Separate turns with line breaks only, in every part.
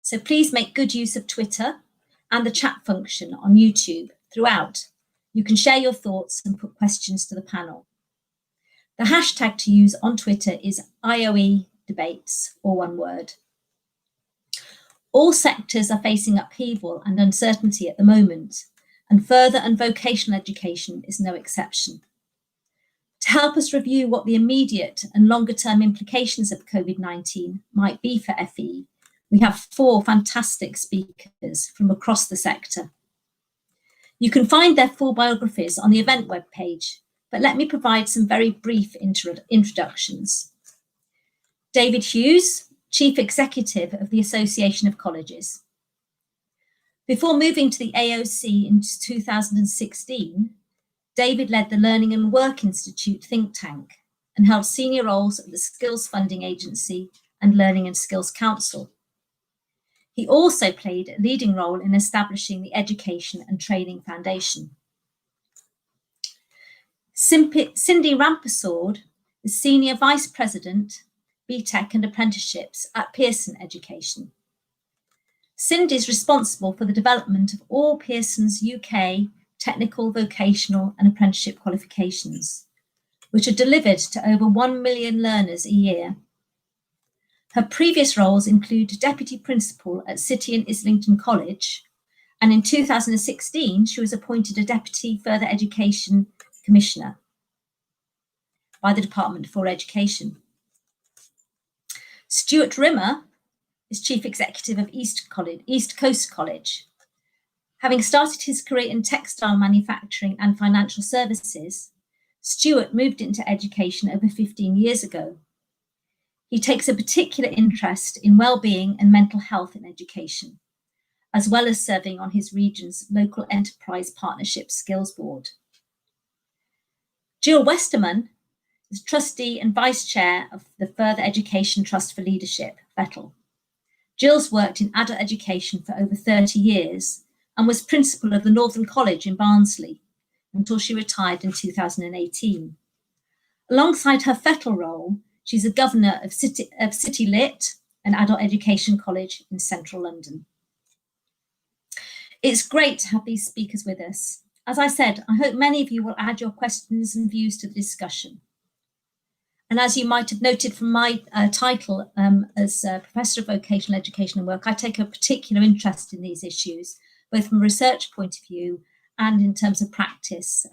So please make good use of Twitter and the chat function on YouTube throughout. You can share your thoughts and put questions to the panel. The hashtag to use on Twitter is IOE debates, or one word. All sectors are facing upheaval and uncertainty at the moment, and further and vocational education is no exception. To help us review what the immediate and longer term implications of COVID-19 might be for FE, we have 4 fantastic speakers from across the sector. You can find their full biographies on the event webpage, but let me provide some very brief introductions. David Hughes, Chief Executive of the Association of Colleges. Before moving to the AOC in 2016, David led the Learning and Work Institute think tank and held senior roles at the Skills Funding Agency and Learning and Skills Council. He also played a leading role in establishing the Education and Training Foundation. Cindy Rampersword is Senior Vice President, BTEC and Apprenticeships at Pearson Education. Cindy is responsible for the development of all Pearson's UK technical, vocational and apprenticeship qualifications, which are delivered to over 1 million learners a year. Her previous roles include Deputy Principal at City and Islington College, and in 2016 she was appointed a Deputy Further Education Commissioner by the Department for Education. Stuart Rimmer is Chief Executive of East Coast College. Having started his career in textile manufacturing and financial services, Stuart moved into education over 15 years ago. He takes a particular interest in well-being and mental health in education, as well as serving on his region's local enterprise partnership skills board. Jill Westerman is Trustee and Vice Chair of the Further Education Trust for Leadership, VETL. Jill's worked in adult education for over 30 years and was Principal of the Northern College in Barnsley until she retired in 2018. Alongside her VETL role, she's a Governor of City Lit, an adult education college in central London. It's great to have these speakers with us. As I said, I hope many of you will add your questions and views to the discussion. And as you might have noted from my title as Professor of Vocational Education and Work, I take a particular interest in these issues, both from a research point of view and in terms of practice.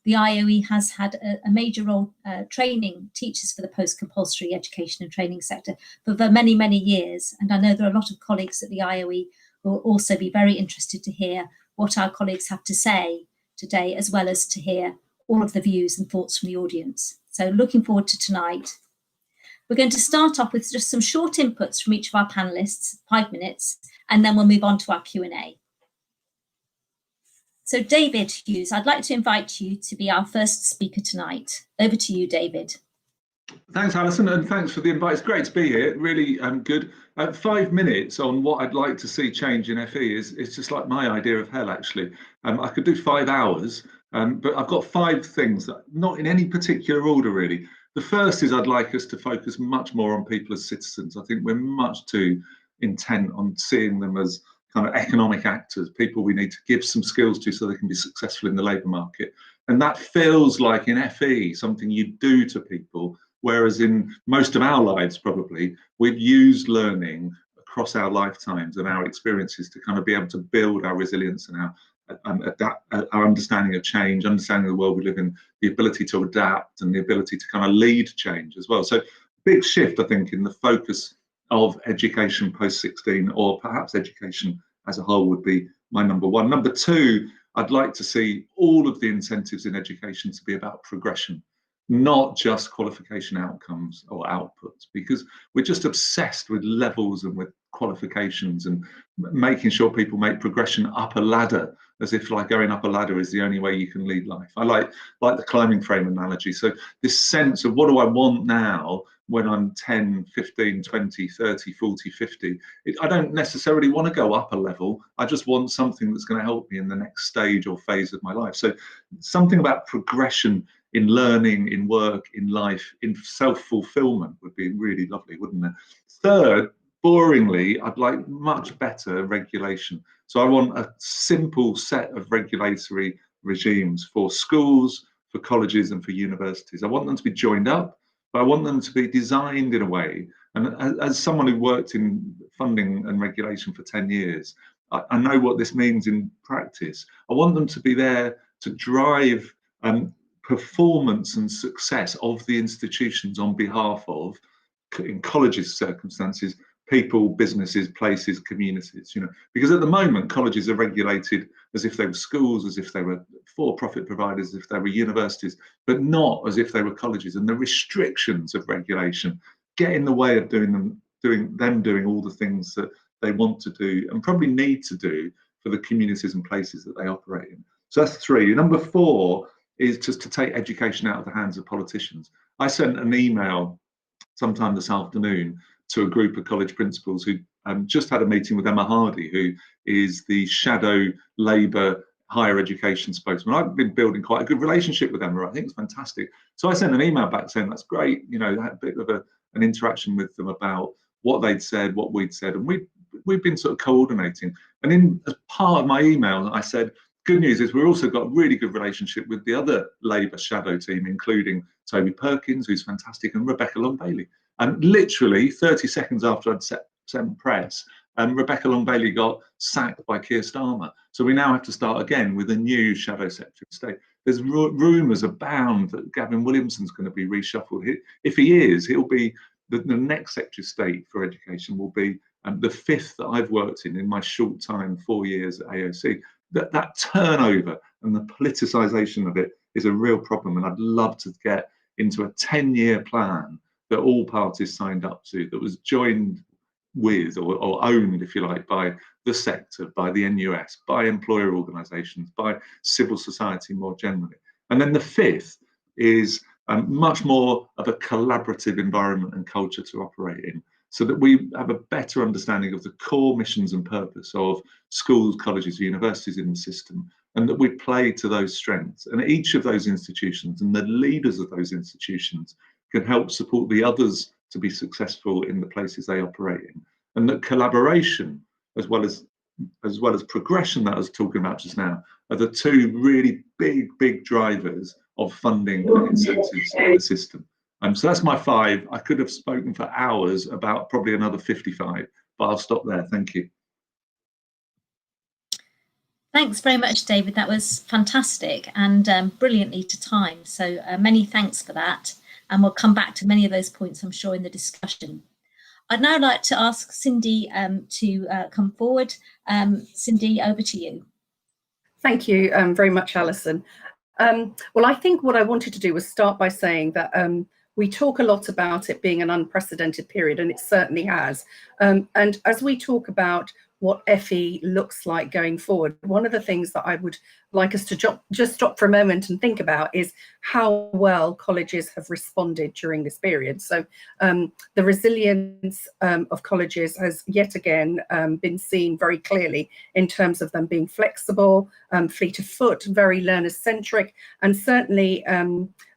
The IOE has had a major role training teachers for the post-compulsory education and training sector for many, many years. And I know there are a lot of colleagues at the IOE who will also be very interested to hear what our colleagues have to say today, as well as to hear all of the views and thoughts from the audience. So looking forward to tonight. We're going to start off with just some short inputs from each of our panelists, 5 minutes, and then we'll move on to our Q&A. So David Hughes, I'd like to invite you to be our first speaker tonight. Over to you, David.
Thanks, Alison, and thanks for the invite. It's great to be here. Really good. 5 minutes on what I'd like to see change in FE is just like my idea of hell, actually. I could do 5 hours, but I've got 5 things, that, not in any particular order, really. The first is I'd like us to focus much more on people as citizens. I think we're much too intent on seeing them as kind of economic actors, people we need to give some skills to so they can be successful in the labour market. And that feels like in FE something you do to people, whereas in most of our lives probably we've used learning across our lifetimes and our experiences to kind of be able to build our resilience and our understanding of change, understanding of the world we live in, the ability to adapt and the ability to kind of lead change as well. So big shift, I think, in the focus of education post-16, or perhaps education as a whole, would be my number one. Number two, I'd like to see all of the incentives in education to be about progression, not just qualification outcomes or outputs, because we're just obsessed with levels and with qualifications and making sure people make progression up a ladder, as if like going up a ladder is the only way you can lead life. I like the climbing frame analogy. So this sense of what do I want now when I'm 10, 15, 20, 30, 40, 50. I don't necessarily want to go up a level. I just want something that's going to help me in the next stage or phase of my life. So something about progression in learning, in work, in life, in self-fulfillment would be really lovely, wouldn't it? Third, boringly, I'd like much better regulation. So I want a simple set of regulatory regimes for schools, for colleges and for universities. I want them to be joined up, but I want them to be designed in a way. And as someone who worked in funding and regulation for 10 years, I know what this means in practice. I want them to be there to drive performance and success of the institutions on behalf of, in colleges' circumstances, people, businesses, places, communities, because at the moment colleges are regulated as if they were schools, as if they were for-profit providers, as if they were universities, but not as if they were colleges. And the restrictions of regulation get in the way of doing all the things that they want to do and probably need to do for the communities and places that they operate in. So that's 3. Number 4 is just to take education out of the hands of politicians. I sent an email sometime this afternoon to a group of college principals who just had a meeting with Emma Hardy, who is the shadow Labour higher education spokesman. I've been building quite a good relationship with Emma. I think it's fantastic. So I sent an email back saying that's great. I had a bit of an interaction with them about what they'd said, what we'd said, and we've been sort of coordinating. And as part of my email, I said, good news is we've also got a really good relationship with the other Labour shadow team, including Toby Perkins, who's fantastic, and Rebecca Long-Bailey. And literally 30 seconds after I'd sent press, Rebecca Long-Bailey got sacked by Keir Starmer. So we now have to start again with a new shadow Secretary of State. There's rumours abound that Gavin Williamson's going to be reshuffled. If he is, he'll be the next Secretary of State for Education will be the 5th that I've worked in my short time, 4 years at AOC. That turnover and the politicisation of it is a real problem, and I'd love to get into a 10-year plan that all parties signed up to, that was joined with or owned, if you like, by the sector, by the NUS, by employer organisations, by civil society more generally. And then the 5th is much more of a collaborative environment and culture to operate in, so that we have a better understanding of the core missions and purpose of schools, colleges, universities in the system, and that we play to those strengths. And each of those institutions and the leaders of those institutions can help support the others to be successful in the places they operate in. And that collaboration, as well as progression that I was talking about just now, are the 2 really big drivers of funding and incentives in the system. So that's my 5. I could have spoken for hours about probably another 55, but I'll stop there. Thank you.
Thanks very much, David. That was fantastic and brilliantly to time. So many thanks for that. And we'll come back to many of those points, I'm sure, in the discussion. I'd now like to ask Cindy to come forward. Cindy, over to you.
Thank you very much, Alison. Well, I think what I wanted to do was start by saying that we talk a lot about it being an unprecedented period, and it certainly has. And as we talk about what FE looks like going forward, one of the things that I would like us to just stop for a moment and think about is how well colleges have responded during this period. So the resilience of colleges has yet again been seen very clearly in terms of them being flexible, fleet of foot, very learner-centric, and certainly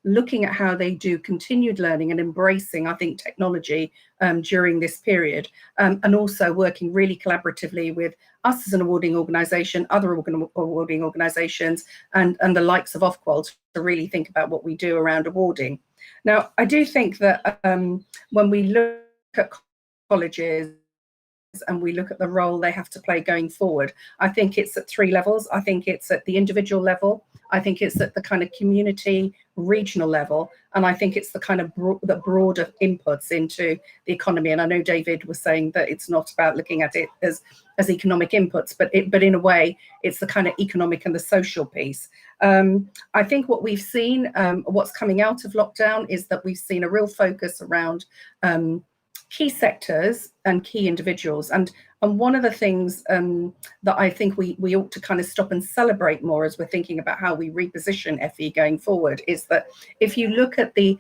looking at how they do continued learning and embracing, I think, technology during this period, and also working really collaboratively with us as an awarding organisation, other awarding organisations, and the likes of Ofqual to really think about what we do around awarding. Now, I do think that when we look at colleges and we look at the role they have to play going forward, I think it's at 3 levels. I think it's at the individual level, I think it's at the kind of community regional level, and I think it's the kind of the broader inputs into the economy. And I know David was saying that it's not about looking at it as economic inputs, but in a way it's the kind of economic and the social piece. I think what we've seen, what's coming out of lockdown, is that we've seen a real focus around key sectors and key individuals. And one of the things that I think we ought to kind of stop and celebrate more as we're thinking about how we reposition FE going forward is that if you look at the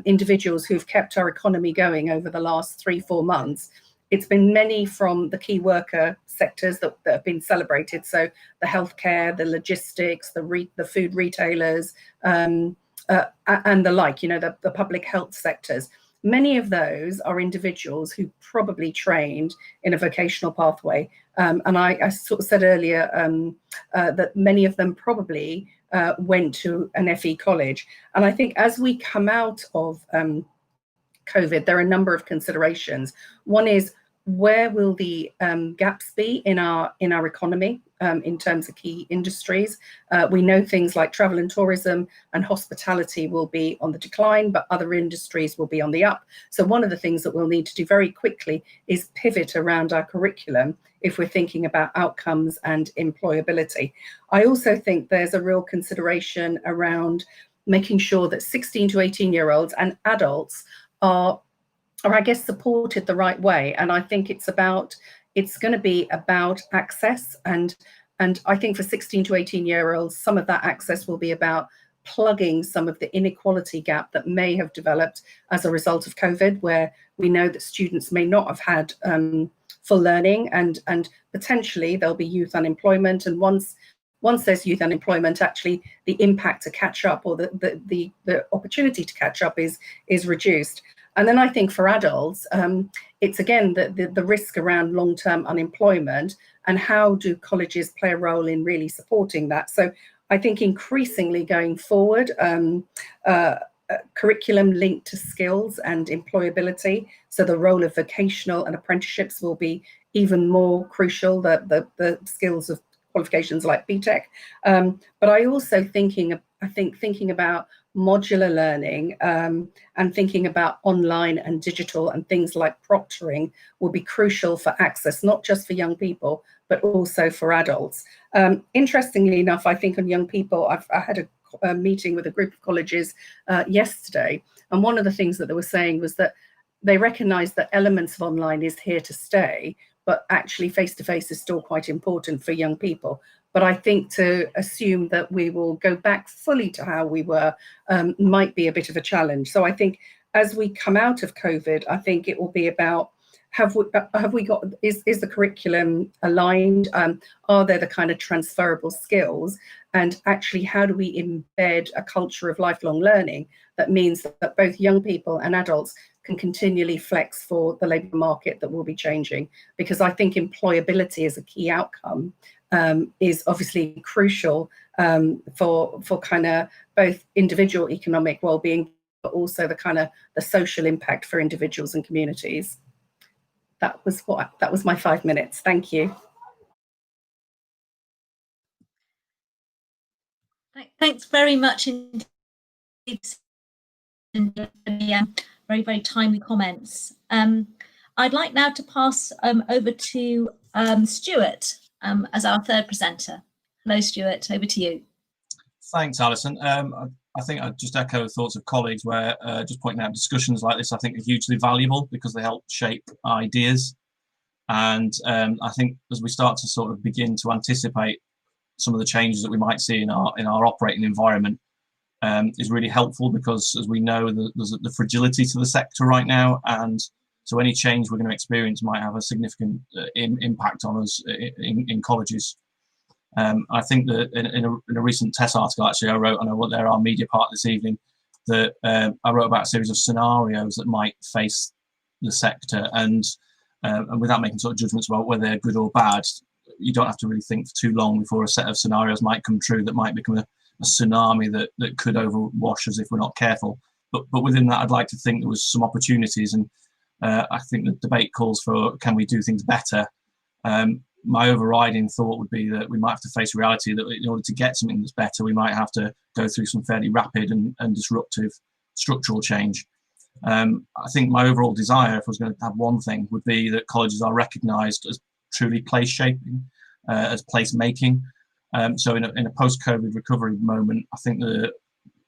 individuals who've kept our economy going over the last 3-4 months, it's been many from the key worker sectors that have been celebrated. So the healthcare, the logistics, the food retailers, and the like, the public health sectors. many of those are individuals who probably trained in a vocational pathway. And I sort of said earlier that many of them probably went to an FE college. And I think as we come out of COVID, there are a number of considerations. One is, where will the gaps be in our economy in terms of key industries? We know things like travel and tourism and hospitality will be on the decline, but other industries will be on the up. So one of the things that we'll need to do very quickly is pivot around our curriculum if we're thinking about outcomes and employability. I also think there's a real consideration around making sure that 16 to 18-year-olds and adults are I guess supported the right way. And I think it's going to be about access. And I think for 16 to 18-year-olds, some of that access will be about plugging some of the inequality gap that may have developed as a result of COVID, where we know that students may not have had full learning, and potentially there'll be youth unemployment. And once there's youth unemployment, actually the impact to catch up, or the opportunity to catch up is reduced. And then I think for adults, it's again the risk around long-term unemployment, and how do colleges play a role in really supporting that. So I think increasingly going forward, curriculum linked to skills and employability. So the role of vocational and apprenticeships will be even more crucial, the skills of qualifications like BTEC. But I also thinking about modular learning and thinking about online and digital and things like proctoring will be crucial for access, not just for young people, but also for adults. Interestingly enough, I think on young people, I had a meeting with a group of colleges yesterday, and one of the things that they were saying was that they recognize that elements of online is here to stay, but actually face-to-face is still quite important for young people. But I think to assume that we will go back fully to how we were might be a bit of a challenge. So I think as we come out of COVID, I think it will be about, is the curriculum aligned? Are there the kind of transferable skills? And actually, how do we embed a culture of lifelong learning that means that both young people and adults can continually flex for the labour market that will be changing? Because I think employability is a key outcome, is obviously crucial for kind of both individual economic well-being, but also the kind of the social impact for individuals and communities. That was my 5 minutes. Thank you.
Thanks very much indeed. Very, very timely comments. I'd like now to pass over to Stuart as our third presenter. Hello, Stuart, over to you.
Thanks, Alison. I think I'd just echo the thoughts of colleagues where just pointing out discussions like this, I think, are hugely valuable because they help shape ideas. And I think as we start to sort of begin to anticipate some of the changes that we might see in our operating environment is really helpful, because as we know, there's the fragility to the sector right now, and so any change we're going to experience might have a significant impact on us in colleges. I think that in a recent TESS article, actually, I wrote, and I wrote there our media part this evening, that I wrote about a series of scenarios that might face the sector, and without making sort of judgments about whether they're good or bad, you don't have to really think for too long before a set of scenarios might come true that might become a tsunami that could overwash us if we're not careful. But within that, I'd like to think there was some opportunities, and I think the debate calls for, can we do things better? My overriding thought would be that we might have to face reality that in order to get something that's better, we might have to go through some fairly rapid and disruptive structural change. I think my overall desire, if I was going to have one thing, would be that colleges are recognised as truly place shaping, as place making. So in a post-COVID recovery moment, I think that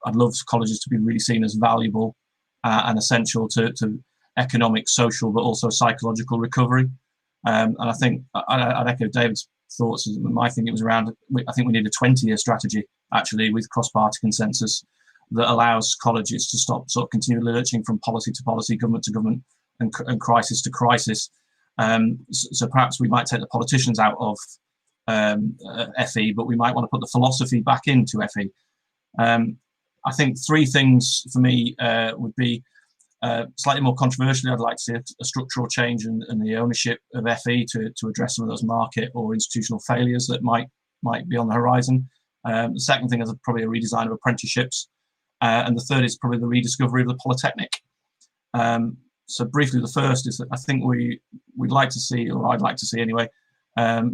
I'd love colleges to be really seen as valuable and essential to economic, social, but also psychological recovery. And I think I'd echo David's thoughts. My thinking was around, I think we need a 20-year strategy, actually, with cross-party consensus that allows colleges to stop sort of continually lurching from policy to policy, government to government, and crisis to crisis. So perhaps we might take the politicians out of FE, but we might want to put the philosophy back into FE. I think three things for me would be, Slightly more controversially, I'd like to see a structural change in the ownership of FE to address some of those market or institutional failures that might be on the horizon. The second thing is probably a redesign of apprenticeships. And the third is probably the rediscovery of the Polytechnic. So briefly, the first is that I think we'd like to see, or I'd like to see anyway,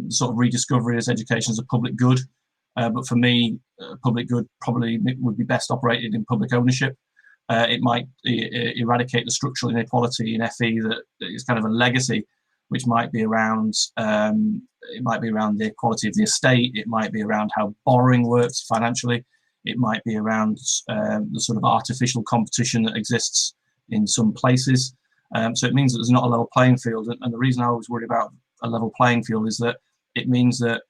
sort of rediscovery as education as a public good. But for me, public good probably would be best operated in public ownership. It might eradicate the structural inequality in FE that is kind of a legacy, which might be around the quality of the estate. It might be around how borrowing works financially. It might be around the sort of artificial competition that exists in some places. So it means that there's not a level playing field. And the reason I was worried about a level playing field is that it means that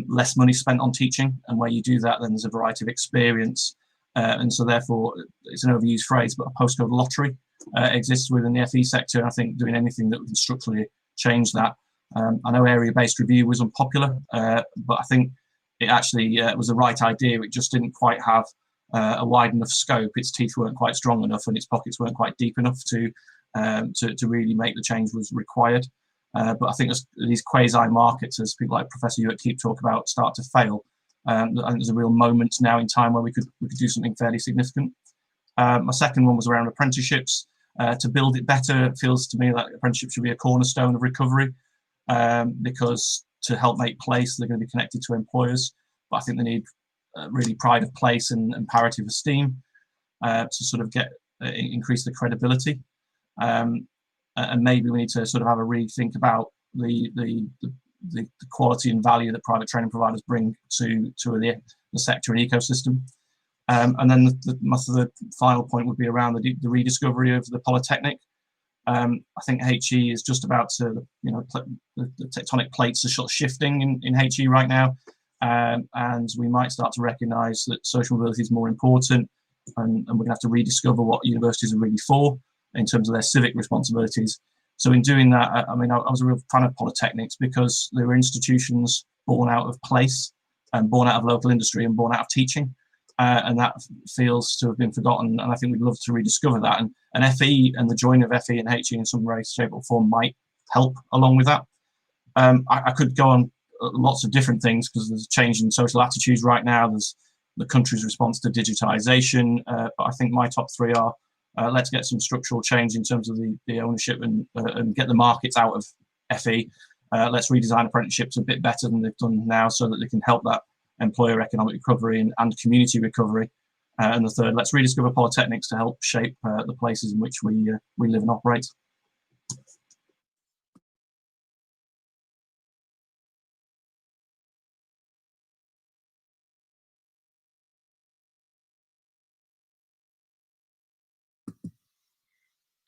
less money spent on teaching, and where you do that, then there's a variety of experience. And so therefore, it's an overused phrase, but a postcode lottery exists within the FE sector. I think doing anything that would structurally change that. I know area-based review was unpopular, but I think it actually was the right idea. It just didn't quite have a wide enough scope. Its teeth weren't quite strong enough, and its pockets weren't quite deep enough to really make the change was required. But I think as these quasi-markets, as people like Professor Hewitt keep talking about, start to fail, I think there's a real moment now in time where we could do something fairly significant. My second one was around apprenticeships. To build it better, it feels to me that apprenticeship should be a cornerstone of recovery, because to help make place, they're going to be connected to employers. But I think they need really pride of place and parity of esteem to sort of increase the credibility. And maybe we need to sort of have a rethink about the quality and value that private training providers bring to the sector and ecosystem. And then the final point would be around the rediscovery of the Polytechnic. I think HE is just about to, the tectonic plates are sort of shifting in HE right now, and we might start to recognise that social mobility is more important, and we're going to have to rediscover what universities are really for in terms of their civic responsibilities. So in doing that, I was a real fan of Polytechnics because they were institutions born out of place and born out of local industry and born out of teaching. And that feels to have been forgotten. And I think we'd love to rediscover that. And FE and the join of FE and HE in some way, shape or form might help along with that. I could go on lots of different things because there's a change in social attitudes right now. There's the country's response to digitization. But I think my top three are let's get some structural change in terms of the ownership and get the markets out of FE. Let's redesign apprenticeships a bit better than they've done now so that they can help that employer economic recovery and community recovery. And the third, let's rediscover Polytechnics to help shape the places in which we live and operate.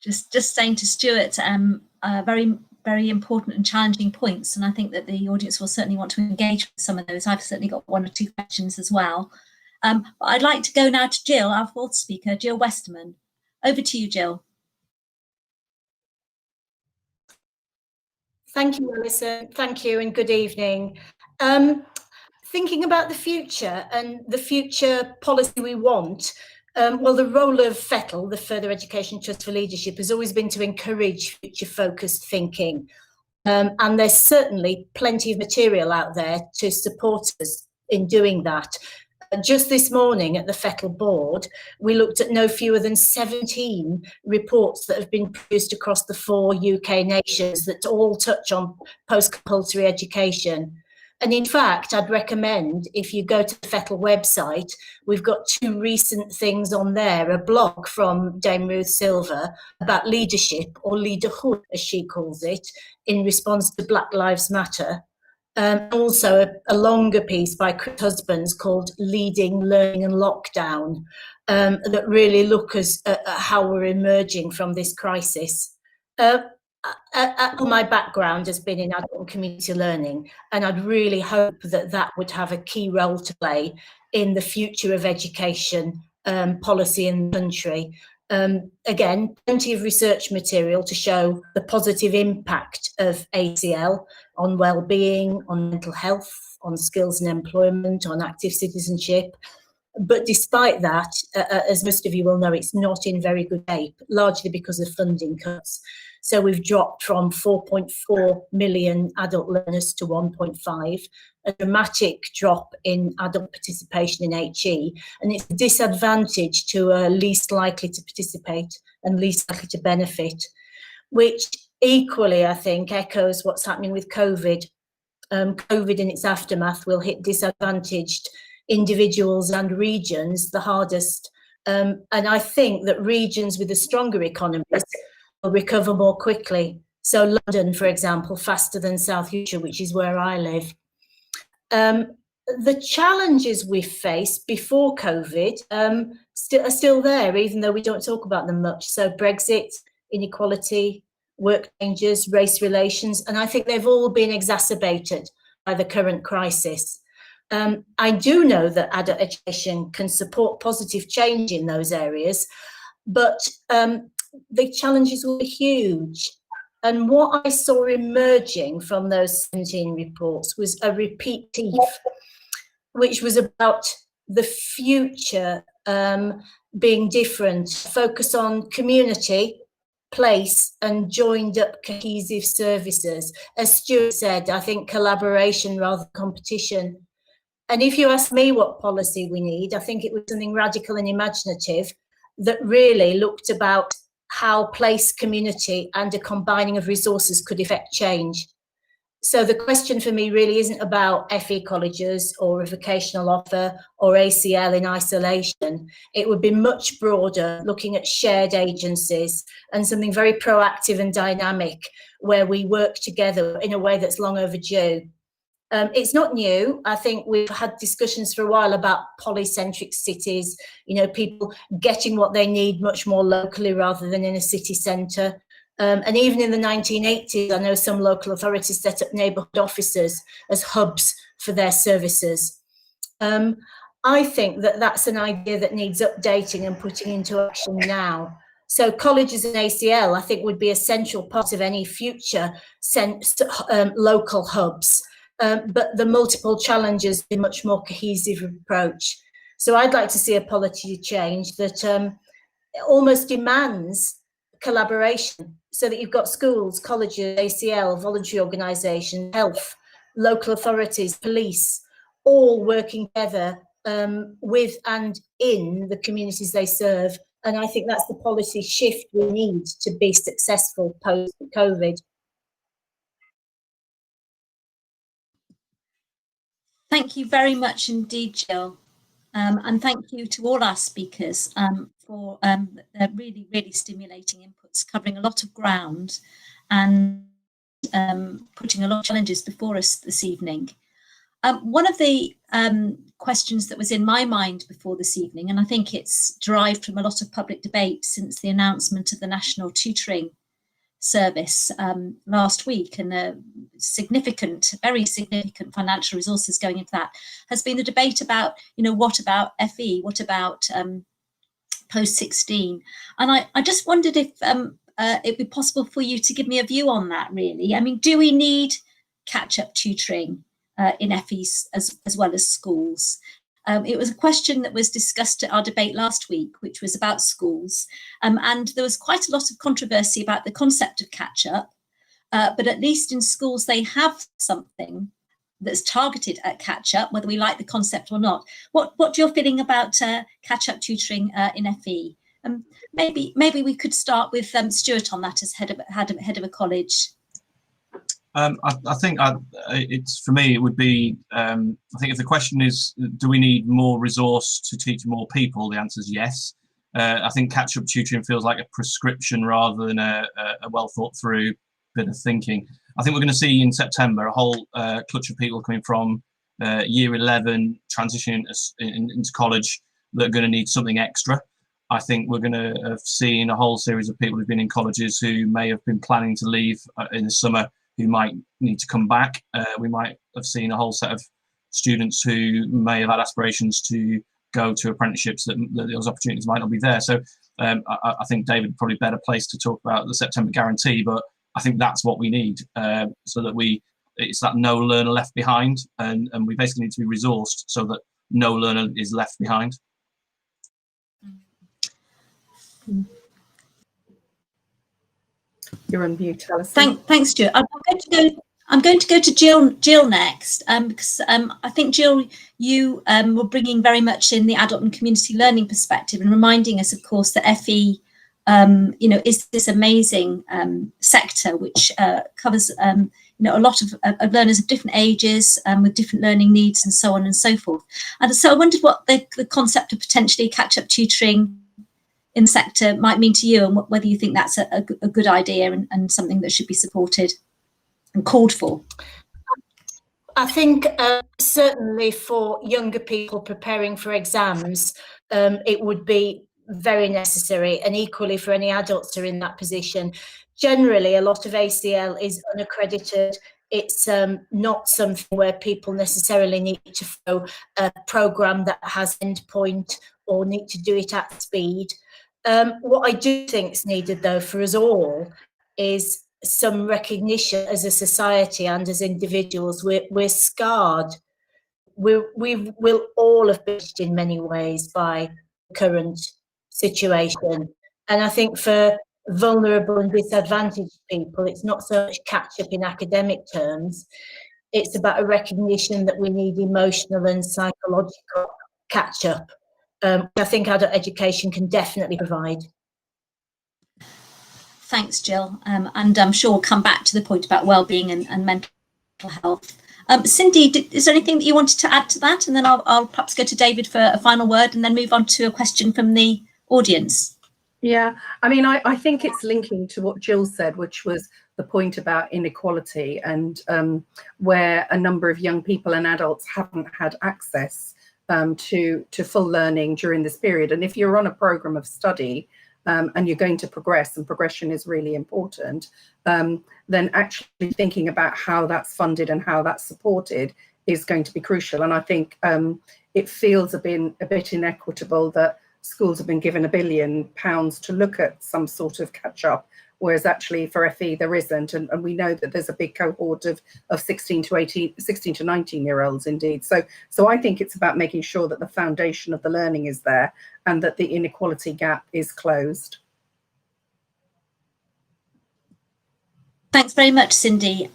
Just saying to Stuart, very, very important and challenging points, and I think that the audience will certainly want to engage with some of those. I've certainly got one or two questions as well. But I'd like to go now to Jill, our fourth speaker, Jill Westerman. Over to you, Jill.
Thank you, Alison. Thank you and good evening. Thinking about the future and the future policy we want, well, the role of FETL, the Further Education Trust for Leadership, has always been to encourage future-focused thinking. And there's certainly plenty of material out there to support us in doing that. Just this morning at the FETL board, we looked at no fewer than 17 reports that have been produced across the 4 UK nations that all touch on post-compulsory education. And in fact, I'd recommend, if you go to the FETL website, we've got 2 recent things on there, a blog from Dame Ruth Silver about leadership, or leaderhood as she calls it, in response to Black Lives Matter. Also a longer piece by Chris Husbands called Leading, Learning and Lockdown, that really look at how we're emerging from this crisis. My background has been in adult and community learning, and I'd really hope that that would have a key role to play in the future of education policy in the country. Again, plenty of research material to show the positive impact of ACL on well-being, on mental health, on skills and employment, on active citizenship. But despite that, as most of you will know, it's not in very good shape, largely because of funding cuts. So we've dropped from 4.4 million adult learners to 1.5, a dramatic drop in adult participation in HE, and it's a disadvantage to least likely to participate and least likely to benefit, which equally, I think, echoes what's happening with COVID. COVID and its aftermath will hit disadvantaged individuals and regions the hardest. And I think that regions with the stronger economies will recover more quickly. So London, for example, faster than South Yorkshire, which is where I live. The challenges we faced before COVID are still there, even though we don't talk about them much. So Brexit, inequality, work changes, race relations, and I think they've all been exacerbated by the current crisis. I do know that adult education can support positive change in those areas, but the challenges will be huge. And what I saw emerging from those 17 reports was a repeat theme, which was about the future being different, focus on community, place and joined up cohesive services. As Stuart said, I think collaboration rather than competition. And if you ask me what policy we need, I think it was something radical and imaginative that really looked about how place, community and a combining of resources could effect change. So the question for me really isn't about FE colleges or a vocational offer or ACL in isolation. It would be much broader, looking at shared agencies and something very proactive and dynamic where we work together in a way that's long overdue. It's not new. I think we've had discussions for a while about polycentric cities, you know, people getting what they need much more locally rather than in a city centre. And even in the 1980s, I know some local authorities set up neighbourhood offices as hubs for their services. I think that that's an idea that needs updating and putting into action now. So colleges and ACL, I think, would be a central part of any future local hubs. But the multiple challenges in a much more cohesive approach. So I'd like to see a policy change that almost demands collaboration, so that you've got schools, colleges, ACL, voluntary organisations, health, local authorities, police, all working together with and in the communities they serve. And I think that's the policy shift we need to be successful post-COVID.
Thank you very much indeed, Jill. And thank you to all our speakers for their really, really stimulating inputs, covering a lot of ground and putting a lot of challenges before us this evening. One of the questions that was in my mind before this evening, and I think it's derived from a lot of public debate since the announcement of the National Tutoring Service last week, and very significant financial resources going into that, has been the debate about, you know, what about FE, what about post-16? And I just wondered if it'd be possible for you to give me a view on that, really. I mean, do we need catch-up tutoring in FEs as well as schools? It was a question that was discussed at our debate last week, which was about schools. And there was quite a lot of controversy about the concept of catch-up, but at least in schools, they have something that's targeted at catch-up, whether we like the concept or not. What's your feeling about catch-up tutoring in FE? Maybe we could start with Stuart on that as head of a college.
I think it's, for me, it would be, I think if the question is, do we need more resource to teach more people? The answer is yes. I think catch-up tutoring feels like a prescription rather than a well thought through bit of thinking. I think we're going to see in September a whole clutch of people coming from year 11 transitioning into college that are going to need something extra. I think we're going to have seen a whole series of people who've been in colleges who may have been planning to leave in the summer who might need to come back. We might have seen a whole set of students who may have had aspirations to go to apprenticeships that those opportunities might not be there. So I think David probably better place to talk about the September guarantee, but I think that's what we need, so that it's that no learner left behind, and we basically need to be resourced so that no learner is left behind.
You're on mute, Alison.
Thanks, Jill. I'm going to go to Jill next, because I think, Jill, you were bringing very much in the adult and community learning perspective and reminding us, of course, that FE, is this amazing sector which covers, a lot of learners of different ages with different learning needs and so on and so forth. And so I wondered what the concept of potentially catch-up tutoring in the sector might mean to you, and whether you think that's a good idea and something that should be supported and called for.
I think certainly for younger people preparing for exams, it would be very necessary, and equally for any adults who are in that position. Generally, a lot of ACL is unaccredited. It's not something where people necessarily need to follow a programme that has endpoint or need to do it at speed. What I do think is needed, though, for us all is some recognition as a society and as individuals. We're scarred. We'll all have been in many ways by the current situation. And I think for vulnerable and disadvantaged people, it's not so much catch up in academic terms. It's about a recognition that we need emotional and psychological catch up. I think adult education can definitely provide.
Thanks, Jill. And I'm sure we'll come back to the point about wellbeing and mental health. Cindy, is there anything that you wanted to add to that? And then I'll perhaps go to David for a final word and then move on to a question from the audience.
Yeah, I mean, I think it's linking to what Jill said, which was the point about inequality and where a number of young people and adults haven't had access to full learning during this period. And if you're on a programme of study, and you're going to progress, and progression is really important, then actually thinking about how that's funded and how that's supported is going to be crucial. And I think it feels a bit inequitable that schools have been given £1 billion to look at some sort of catch-up, whereas actually for FE there isn't. And we know that there's a big cohort of 16 to 19 year olds indeed. So I think it's about making sure that the foundation of the learning is there and that the inequality gap is closed.
Thanks very much, Cindy.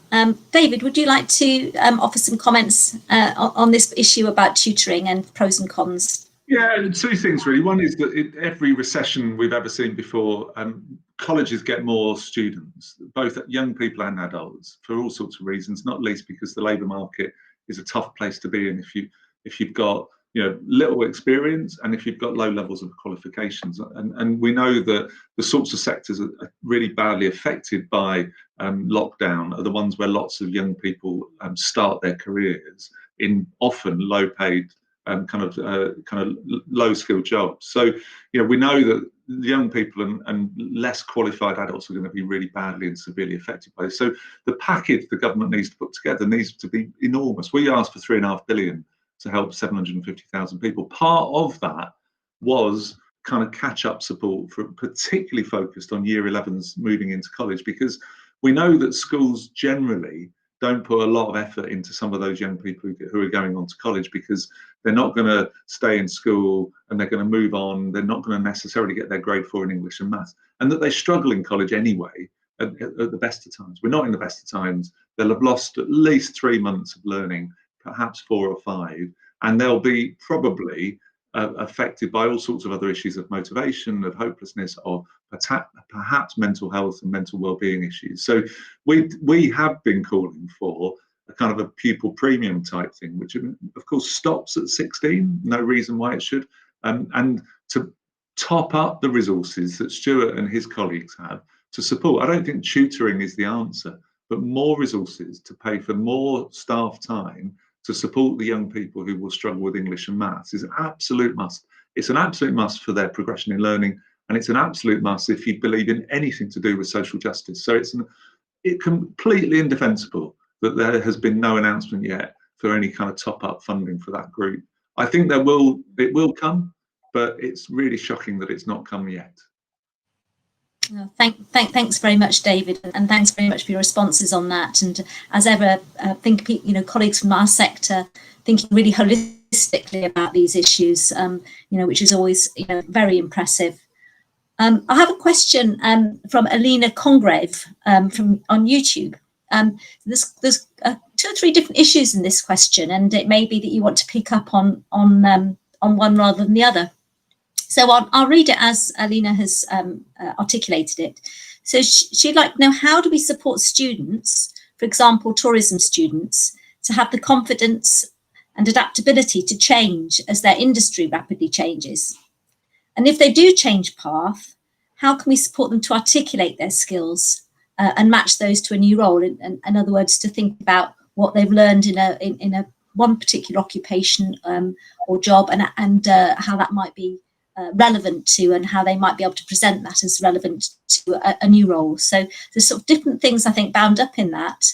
David, would you like to offer some comments on this issue about tutoring and pros and cons?
Yeah, two things really. One is that in every recession we've ever seen before, colleges get more students, both young people and adults, for all sorts of reasons, not least because the labour market is a tough place to be in if you've got little experience and if you've got low levels of qualifications. And we know that the sorts of sectors that are really badly affected by lockdown are the ones where lots of young people start their careers in often low paid kind of low skilled jobs. So we know that young people and less qualified adults are going to be really badly and severely affected by this. So the package the government needs to put together needs to be enormous. We asked for £3.5 billion to help 750,000 people. Part of that was kind of catch-up support, for particularly focused on year 11s moving into college, because we know that schools generally don't put a lot of effort into some of those young people who are going on to college, because they're not going to stay in school and they're going to move on. They're not going to necessarily get their grade 4 in English and maths, and that they struggle in college anyway at the best of times. We're not in the best of times. They'll have lost at least 3 months of learning, perhaps 4 or 5, and they'll be probably affected by all sorts of other issues of motivation, of hopelessness, or perhaps mental health and mental well-being issues. So we have been calling for a kind of a pupil premium type thing, which of course stops at 16, no reason why it should, and to top up the resources that Stuart and his colleagues have to support. I don't think tutoring is the answer, but more resources to pay for more staff time to support the young people who will struggle with English and maths is an absolute must. It's an absolute must for their progression in learning, and it's an absolute must if you believe in anything to do with social justice. So it's completely indefensible that there has been no announcement yet for any kind of top-up funding for that group. I think it will come, but it's really shocking that it's not come yet.
Thanks very much, David, and thanks very much for your responses on that. And as ever, I think colleagues from our sector thinking really holistically holistically about these issues, which is always, very impressive. I have a question from Alina Congrave from on YouTube. There's 2 or 3 different issues in this question, and it may be that you want to pick up on one rather than the other. So I'll read it as Alina has articulated it. So she'd like to know, how do we support students, for example, tourism students, to have the confidence and adaptability to change as their industry rapidly changes? And if they do change path, how can we support them to articulate their skills and match those to a new role? In other words, to think about what they've learned in a one particular occupation or job, and how that might be relevant to, and how they might be able to present that as relevant to a new role. So there's sort of different things, I think, bound up in that.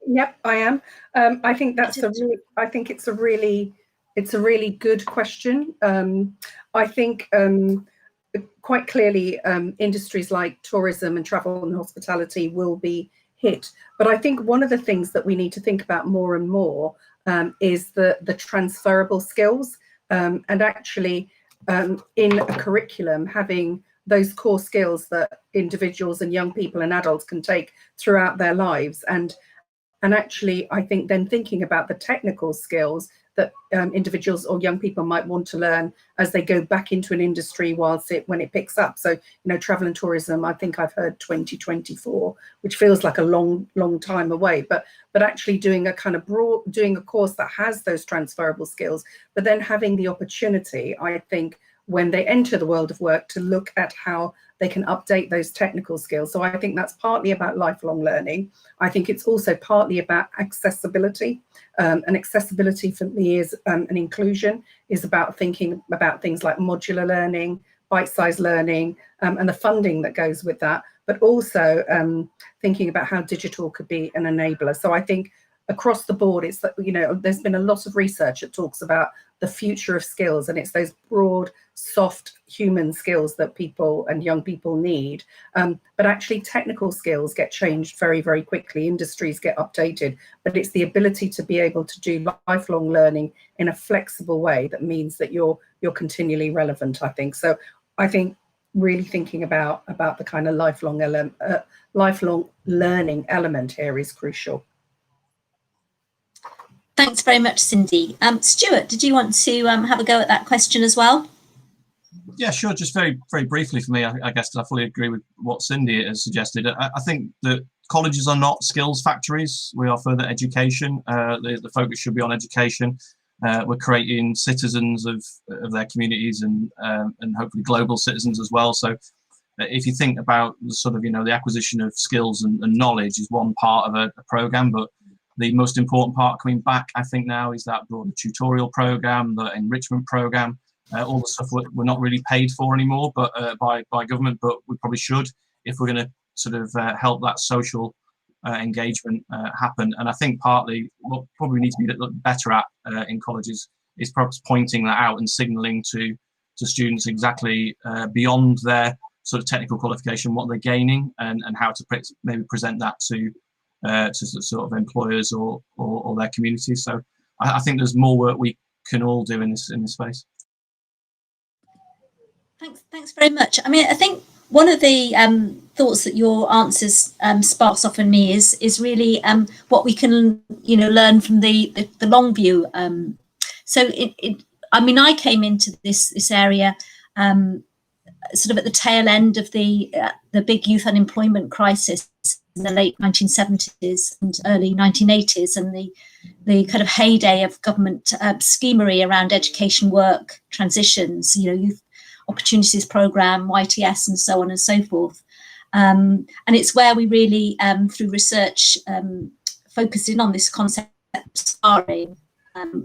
Yep, I am. I think it's a really good question. I think quite clearly industries like tourism and travel and hospitality will be hit. But I think one of the things that we need to think about more and more is the transferable skills, and actually in a curriculum having those core skills that individuals and young people and adults can take throughout their lives. And actually, I think then thinking about the technical skills that individuals or young people might want to learn as they go back into an industry when it picks up. So, travel and tourism, I think I've heard 2024, which feels like a long time away, but actually doing a kind of doing a course that has those transferable skills, but then having the opportunity, I think, when they enter the world of work, to look at how they can update those technical skills. So I think that's partly about lifelong learning. I think it's also partly about accessibility. And accessibility for me is an inclusion, is about thinking about things like modular learning, bite-sized learning, and the funding that goes with that, but also thinking about how digital could be an enabler. So I think across the board, it's that, there's been a lot of research that talks about the future of skills, and it's those broad, soft human skills that people and young people need. But actually technical skills get changed very, very quickly. Industries get updated, but it's the ability to be able to do lifelong learning in a flexible way that means that you're continually relevant, I think. So I think really thinking about the kind of lifelong learning element here is crucial.
Thanks very much, Cindy. Stuart, did you want to have a go at that question as well?
Yeah, sure. Just very, very briefly for me, I guess I fully agree with what Cindy has suggested. I think that colleges are not skills factories. We are further education. The focus should be on education. We're creating citizens of their communities and hopefully global citizens as well. So if you think about the sort of, the acquisition of skills and knowledge is one part of a program, but the most important part coming back, I think, now is that broader tutorial program, the enrichment program, all the stuff we're not really paid for anymore, but by government, but we probably should if we're going to sort of help that social engagement happen. And I think partly what probably we need to be better at in colleges is perhaps pointing that out and signalling to students exactly beyond their sort of technical qualification what they're gaining, and how to maybe present that to sort of employers or their communities. So I think there's more work we can all do in this space.
Thanks very much. I mean, I think one of the thoughts that your answers sparks off in me is really what we can learn from the long view. So I mean, I came into this area sort of at the tail end of the big youth unemployment crisis in the late 1970s and early 1980s, and the kind of heyday of government schemery around education work transitions, youth opportunities program, YTS, and so on and so forth. And it's where we really, through research, focused in on this concept of sparring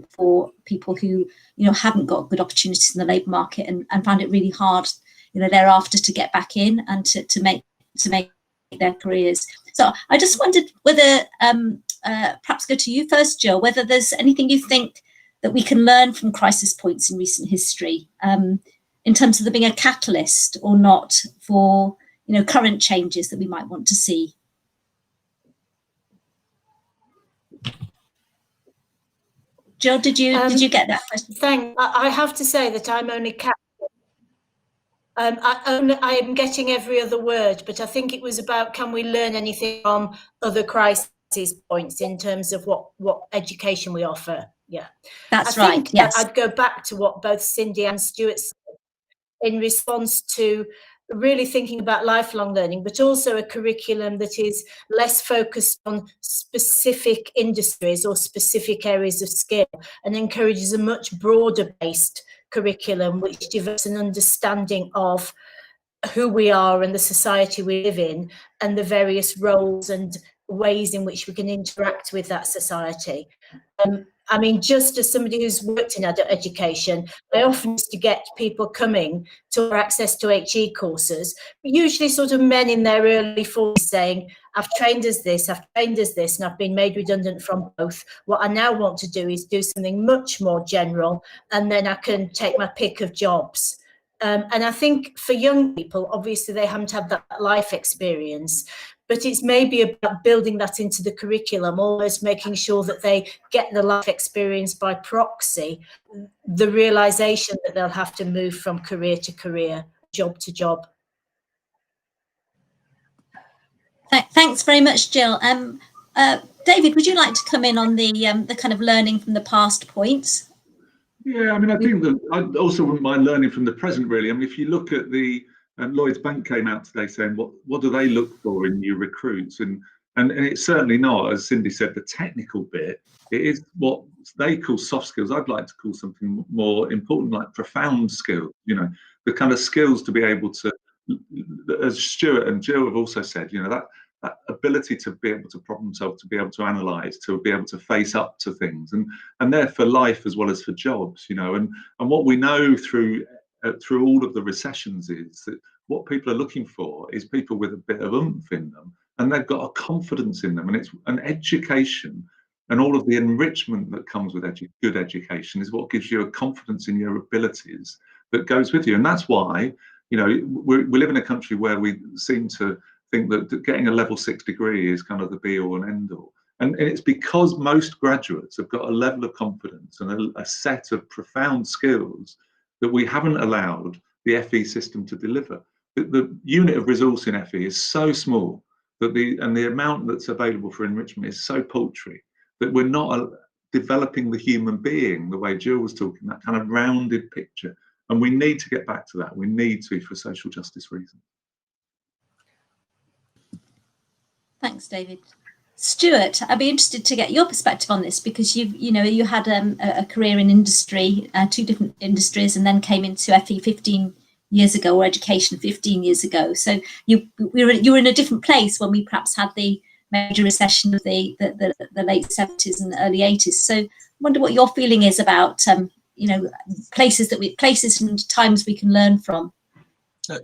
for people who haven't got good opportunities in the labour market, and found it really hard thereafter to get back in and to make their careers. So I just wondered whether perhaps go to you first, Jill, whether there's anything you think that we can learn from crisis points in recent history, in terms of there being a catalyst or not for, you know, current changes that we might want to see? Jill, did you get that question?
Thanks. I have to say that I'm only I am getting every other word, but I think it was about, can we learn anything from other crisis points in terms of what education we offer? Yeah,
that's
I think
right. Yes,
I'd go back to what both Cindy and Stuart said in response to really thinking about lifelong learning, but also a curriculum that is less focused on specific industries or specific areas of skill, and encourages a much broader based curriculum which develops an understanding of who we are and the society we live in, and the various roles and ways in which we can interact with that society. I mean, just as somebody who's worked in adult education, I often used to get people coming to our access to HE courses, usually sort of men in their early 40s, saying, I've trained as this, I've trained as this, and I've been made redundant from both. What I now want to do is do something much more general, and then I can take my pick of jobs. And I think for young people, obviously they haven't had that life experience, but it's maybe about building that into the curriculum, almost making sure that they get the life experience by proxy, the realization that they'll have to move from career to career, job to job.
Thanks very much, Jill. David, would you like to come in on the kind of learning from the past points?
Yeah, I mean, I think that I also wouldn't mind learning from the present, really. I mean, if you look at the Lloyds Bank came out today saying what do they look for in new recruits, and it's certainly not, as Cindy said, the technical bit. It is what they call soft skills. I'd like to call something more important, like profound skills. You know, the kind of skills to be able to, as Stuart and Jill have also said, you know, that ability to be able to problem solve, to be able to analyze, to be able to face up to things, and they're for life as well as for jobs, you know. And what we know through all of the recessions is that what people are looking for is people with a bit of oomph in them, and they've got a confidence in them, and it's an education and all of the enrichment that comes with good education is what gives you a confidence in your abilities that goes with you. And that's why, you know, we live in a country where we seem to think that getting a level 6 degree is kind of the be all and end all. And it's because most graduates have got a level of confidence and a set of profound skills that we haven't allowed the FE system to deliver. The unit of resource in FE is so small that the amount that's available for enrichment is so paltry that we're not developing the human being the way Jill was talking, that kind of rounded picture. And we need to get back to that. We need to, for social justice reasons.
Thanks, David. Stuart, I'd be interested to get your perspective on this, because you had a career in industry, 2 different industries, and then came into FE 15 years ago, or education 15 years ago. So you were in a different place when we perhaps had the major recession of the late 70s and early 80s. So I wonder what your feeling is about places and times we can learn from.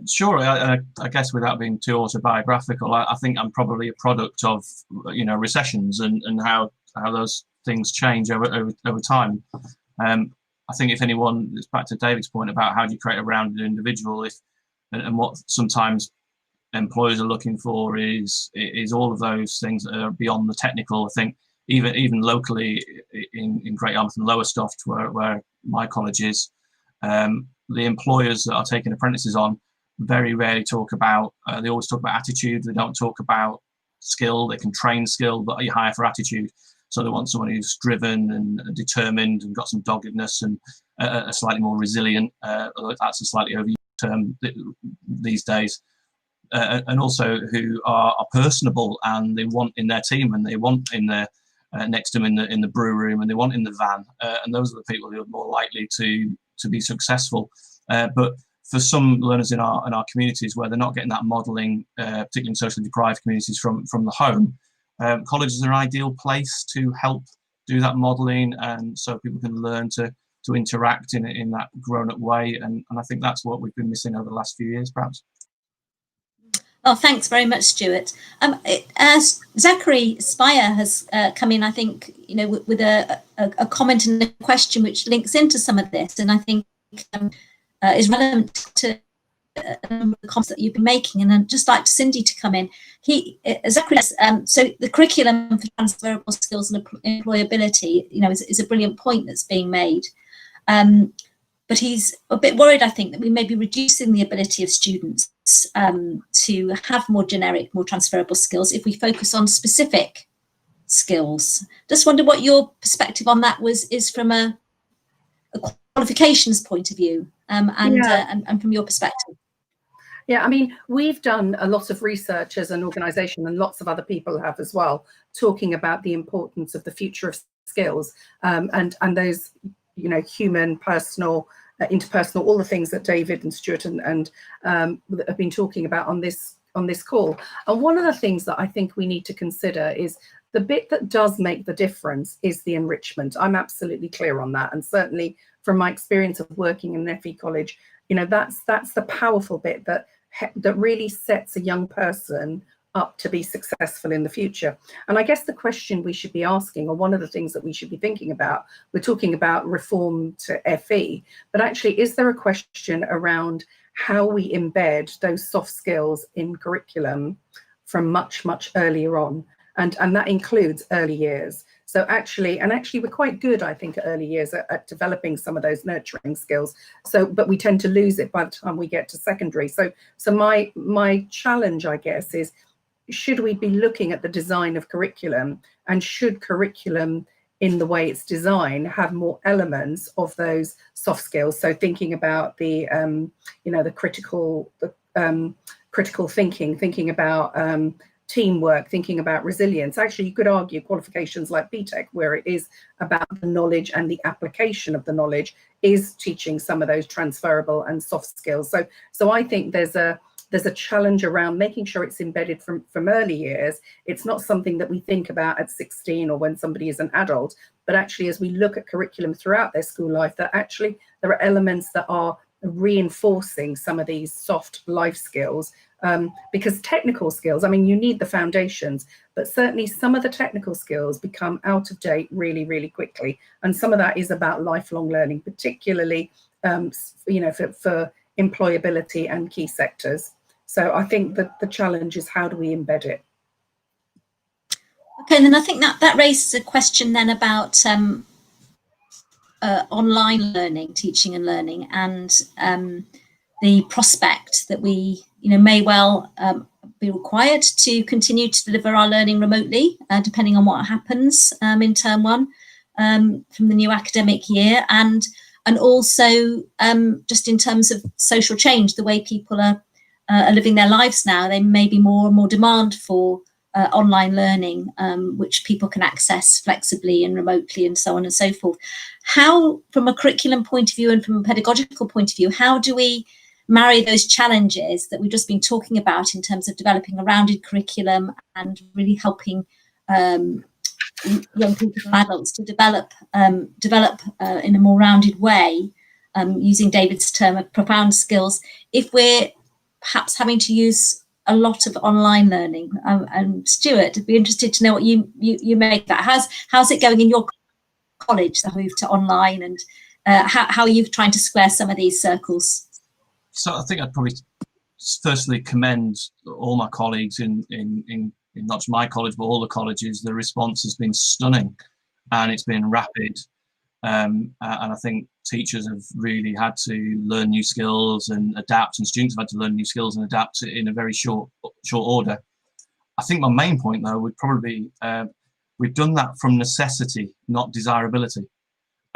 Sure, I guess without being too autobiographical, I think I'm probably a product of recessions and how those things change over time. I think if anyone, it's back to David's point about how do you create a rounded individual, and what sometimes employers are looking for is all of those things that are beyond the technical. I think even locally in Great Yarmouth and Lowestoft, where my college is, the employers that are taking apprentices on very rarely talk about, they always talk about attitude. They don't talk about skill. They can train skill, but you hire for attitude. So they want someone who's driven and determined and got some doggedness and a slightly more resilient, that's a slightly overused term these days, and also who are personable, and they want in their team, and they want in their next to them in the brew room, and they want in the van, and those are the people who are more likely to be successful. But for some learners in our communities where they're not getting that modelling, particularly in socially deprived communities from the home, colleges are an ideal place to help do that modelling, and so people can learn to interact in that grown-up way. And I think that's what we've been missing over the last few years, perhaps.
Oh, thanks very much, Stuart. Zachary Spire has come in, I think, with a comment and a question which links into some of this, and I think is relevant to the comments that you've been making. And I'd just like Cindy to come in. Zachary, so the curriculum for transferable skills and employability, is a brilliant point that's being made. But he's a bit worried, I think, that we may be reducing the ability of students to have more generic, more transferable skills if we focus on specific skills. Just wonder what your perspective on that is from a qualifications point of view, and from your perspective.
Yeah, I mean, we've done a lot of research as an organisation, and lots of other people have as well, talking about the importance of the future of skills, and those, human, personal, interpersonal, all the things that David and Stuart and have been talking about on this call. And one of the things that I think we need to consider is the bit that does make the difference is the enrichment. I'm absolutely clear on that, and certainly from my experience of working in an FE college, that's the powerful bit that really sets a young person up to be successful in the future. And I guess the question we should be asking, or one of the things that we should be thinking about, we're talking about reform to FE, but actually, is there a question around how we embed those soft skills in curriculum from much, much earlier on? And that includes early years. So actually we're quite good, I think, at early years at developing some of those nurturing skills. But we tend to lose it by the time we get to secondary. So my challenge, I guess, is, should we be looking at the design of curriculum, and should curriculum in the way it's designed have more elements of those soft skills? So thinking about the critical thinking about teamwork, thinking about resilience. Actually, you could argue qualifications like BTEC, where it is about the knowledge and the application of the knowledge, is teaching some of those transferable and soft skills. So I think there's a challenge around making sure it's embedded from early years. It's not something that we think about at 16 or when somebody is an adult, but actually as we look at curriculum throughout their school life, that actually there are elements that are reinforcing some of these soft life skills. Because technical skills, I mean, you need the foundations, but certainly some of the technical skills become out of date really, really quickly. And some of that is about lifelong learning, particularly, for employability and key sectors. So I think that the challenge is, how do we embed it?
Okay, and then I think that raises a question then about online learning, teaching and learning, and the prospect that we may well be required to continue to deliver our learning remotely, depending on what happens in term one from the new academic year, and also just in terms of social change, the way people are living their lives now. There may be more and more demand for online learning, which people can access flexibly and remotely, and so on and so forth. How, from a curriculum point of view and from a pedagogical point of view, how do we marry those challenges that we've just been talking about in terms of developing a rounded curriculum and really helping young people and adults to develop in a more rounded way, using David's term of profound skills, if we're perhaps having to use a lot of online learning? And Stuart, I'd be interested to know what you make of that. How's it going in your college, the move to online, and how are you trying to square some of these circles?
So I think I'd probably firstly commend all my colleagues in not just my college, but all the colleges. The response has been stunning, and it's been rapid. And I think teachers have really had to learn new skills and adapt, and students have had to learn new skills and adapt in a very short order. I think my main point, though, would probably be we've done that from necessity, not desirability.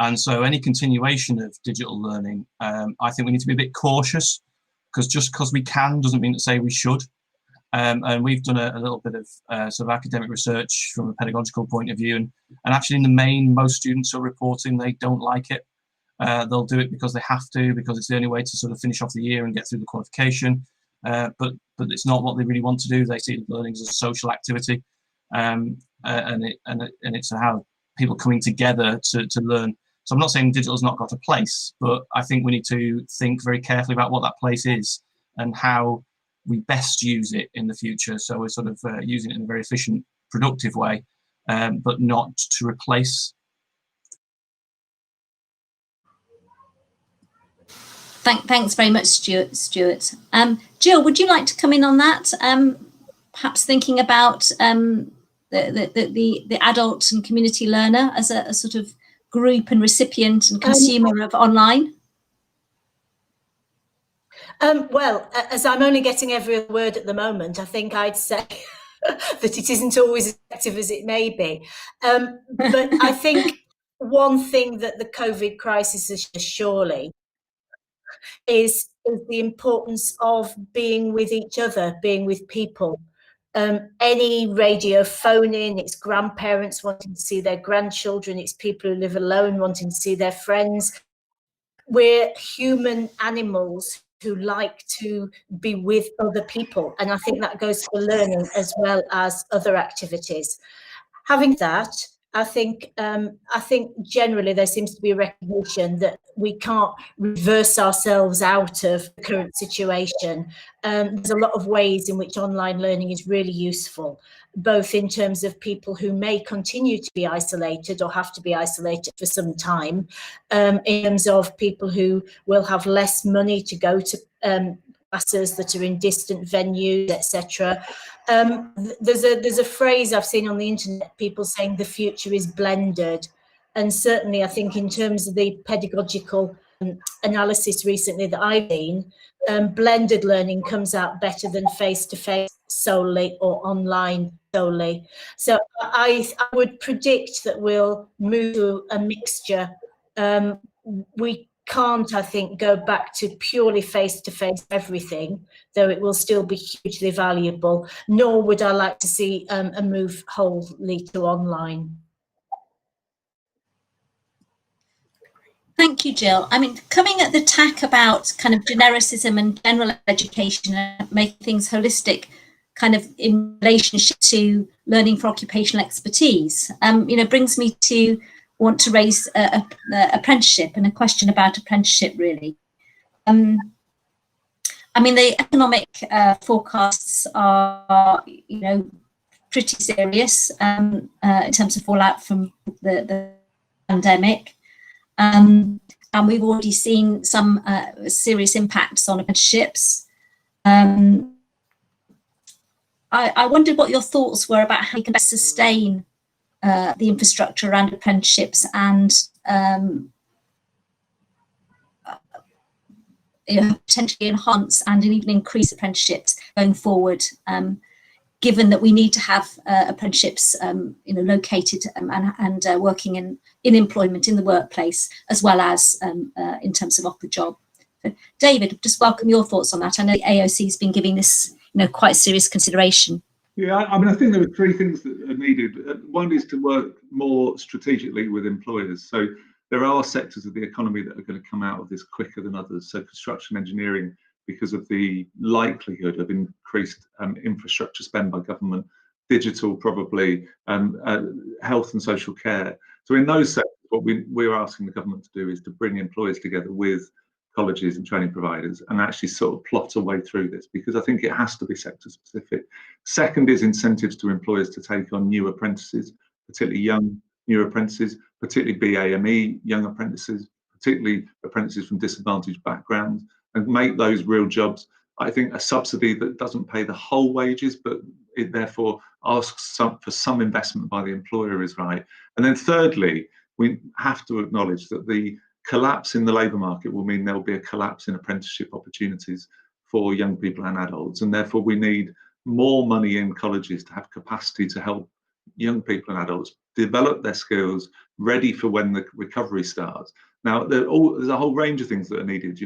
And so any continuation of digital learning, I think we need to be a bit cautious, because just because we can doesn't mean to say we should. And we've done a little bit of sort of academic research from a pedagogical point of view, and actually in the main, most students are reporting they don't like it. They'll do it because they have to, because it's the only way to sort of finish off the year and get through the qualification. But it's not what they really want to do. They see learning as a social activity, and it's how people coming together to learn. So I'm not saying digital's not got a place, but I think we need to think very carefully about what that place is and how we best use it in the future. So we're sort of using it in a very efficient, productive way, but not to replace.
Thanks very much, Stuart. Jill, would you like to come in on that? Perhaps thinking about the adult and community learner as a sort of group and recipient and consumer of online?
Well, as I'm only getting every word at the moment, I think I'd say that it isn't always as effective as it may be. But I think one thing that the COVID crisis has surely is the importance of being with each other, being with people. Any radio phone in, it's grandparents wanting to see their grandchildren, it's people who live alone wanting to see their friends. We're human animals who like to be with other people, and I think that goes for learning as well as other activities. Having that, I think generally there seems to be a recognition that we can't reverse ourselves out of the current situation. There's a lot of ways in which online learning is really useful, both in terms of people who may continue to be isolated or have to be isolated for some time, in terms of people who will have less money to go to classes that are in distant venues, etc. There's a phrase I've seen on the internet, people saying the future is blended. And certainly I think in terms of the pedagogical analysis recently that I've seen, blended learning comes out better than face-to-face solely or online solely. So I would predict that we'll move to a mixture. We can't, I think, go back to purely face-to-face everything, though it will still be hugely valuable, nor would I like to see a move wholly to online.
Thank you, Jill. I mean, coming at the tack about kind of genericism and general education and making things holistic, kind of in relationship to learning for occupational expertise, brings me to want to raise apprenticeship and a question about apprenticeship, really. I mean, the economic forecasts are, pretty serious in terms of fallout from the pandemic. And we've already seen some serious impacts on apprenticeships. I wondered what your thoughts were about how you can best sustain the infrastructure around apprenticeships and potentially enhance and even increase apprenticeships going forward, given that we need to have apprenticeships located and working in employment in the workplace, as well as in terms of off the job. So, David, just welcome your thoughts on that. I know the AOC has been giving this quite serious consideration.
Yeah, I mean, I think there are three things that are needed. One is to work more strategically with employers. So there are sectors of the economy that are going to come out of this quicker than others. So construction engineering, because of the likelihood of increased infrastructure spend by government, digital probably, health and social care. So in those sectors, what we're asking the government to do is to bring employers together with colleges and training providers and actually sort of plot a way through this, because I think it has to be sector specific. Second is incentives to employers to take on new apprentices, particularly young new apprentices, particularly BAME young apprentices, particularly apprentices from disadvantaged backgrounds, and make those real jobs. I think a subsidy that doesn't pay the whole wages, but it therefore asks for some investment by the employer is right. And then thirdly, we have to acknowledge that the collapse in the labour market will mean there will be a collapse in apprenticeship opportunities for young people and adults, and therefore we need more money in colleges to have capacity to help young people and adults develop their skills ready for when the recovery starts. Now, there's a whole range of things that are needed,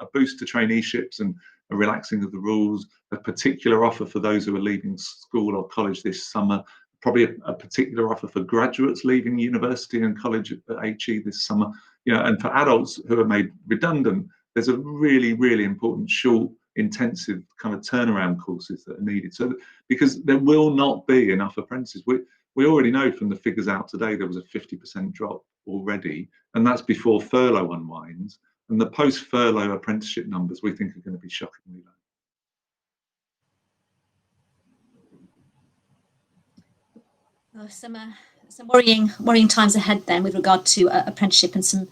a boost to traineeships and a relaxing of the rules, a particular offer for those who are leaving school or college this summer, probably a particular offer for graduates leaving university and college at HE this summer, and for adults who are made redundant, there's a really, really important short, intensive kind of turnaround courses that are needed. So, because there will not be enough apprentices. We already know from the figures out today there was a 50% drop already, and that's before furlough unwinds. And the post-furlough apprenticeship numbers we think are going to be shockingly low.
Some worrying times ahead then with regard to apprenticeship, and some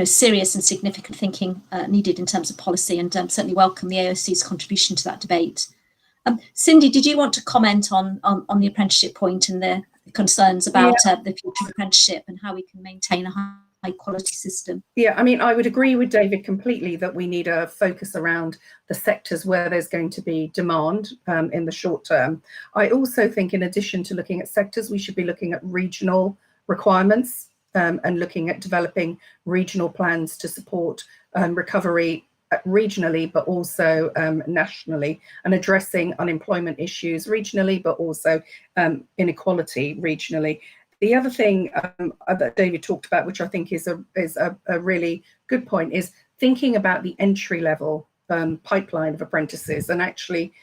serious and significant thinking needed in terms of policy, and certainly welcome the AOC's contribution to that debate. Cindy, did you want to comment on the apprenticeship point and the concerns about the future of apprenticeship and how we can maintain a high quality system?
Yeah, I mean, I would agree with David completely that we need a focus around the sectors where there's going to be demand in the short term. I also think, in addition to looking at sectors, we should be looking at regional requirements and looking at developing regional plans to support recovery regionally, but also nationally, and addressing unemployment issues regionally, but also inequality regionally. The other thing that David talked about, which I think is a really good point, is thinking about the entry level pipeline of apprentices, and actually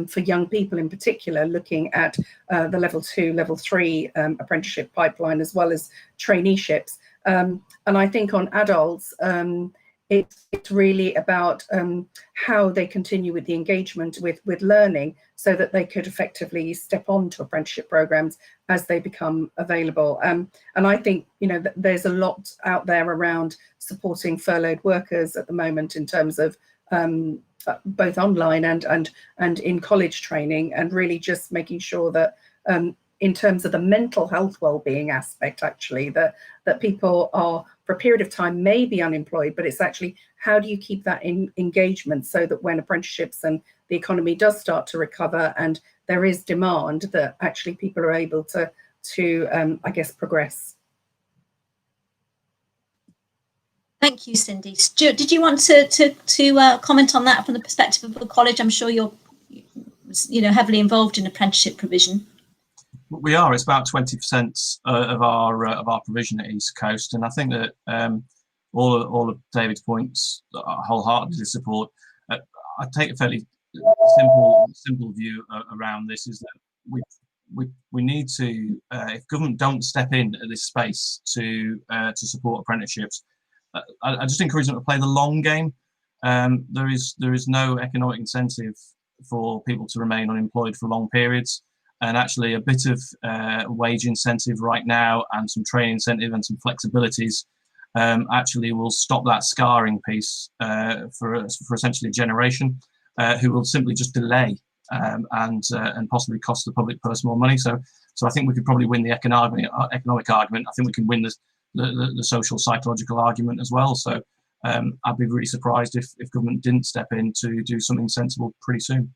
for young people in particular, looking at the level 2, level 3 apprenticeship pipeline, as well as traineeships. And I think on adults, it's really about how they continue with the engagement with learning, so that they could effectively step on to apprenticeship programs as they become available. And I think there's a lot out there around supporting furloughed workers at the moment in terms of both online and in college training, and really just making sure that in terms of the mental health well-being aspect, actually, that people are, for a period of time, may be unemployed, but it's actually how do you keep that engagement, so that when apprenticeships and the economy does start to recover and there is demand, that actually people are able to I guess, progress.
Thank you, Cindy. Stuart, did you want to comment on that from the perspective of the college? I'm sure you're heavily involved in apprenticeship provision.
We are. It's about 20% of our provision at East Coast, and I think that all of David's points I wholeheartedly support. I take a fairly simple view around this, is that we need to, if government don't step in at this space to support apprenticeships, I just encourage them to play the long game. There is no economic incentive for people to remain unemployed for long periods. And actually a bit of wage incentive right now, and some training incentive and some flexibilities actually will stop that scarring piece for essentially a generation who will simply just delay and possibly cost the public purse more money. So I think we could probably win the economic argument. I think we can win the social psychological argument as well. So I'd be really surprised if government didn't step in to do something sensible pretty soon.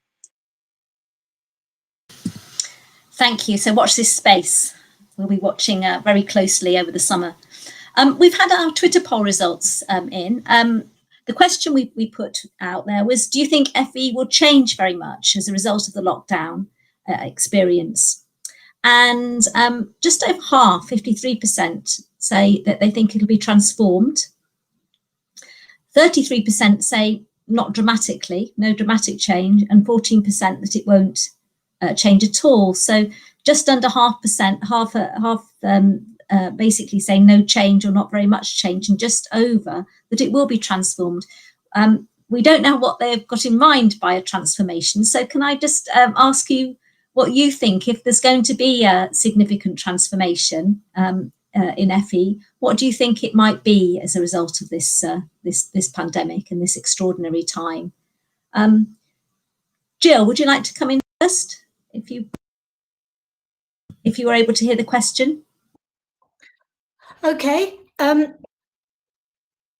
Thank you. So watch this space. We'll be watching very closely over the summer. We've had our Twitter poll results in. The question we put out there was, do you think FE will change very much as a result of the lockdown experience? And just over half, 53%, say that they think it'll be transformed. 33% say not dramatically, no dramatic change, and 14% that it won't change at all. So just under half basically say no change or not very much change, and just over that it will be transformed. We don't know what they've got in mind by a transformation. So can I just ask you what you think, if there's going to be a significant transformation in FE, what do you think it might be as a result of this pandemic and this extraordinary time? Jill, would you like to come in first? If you were able to hear the question.
Okay.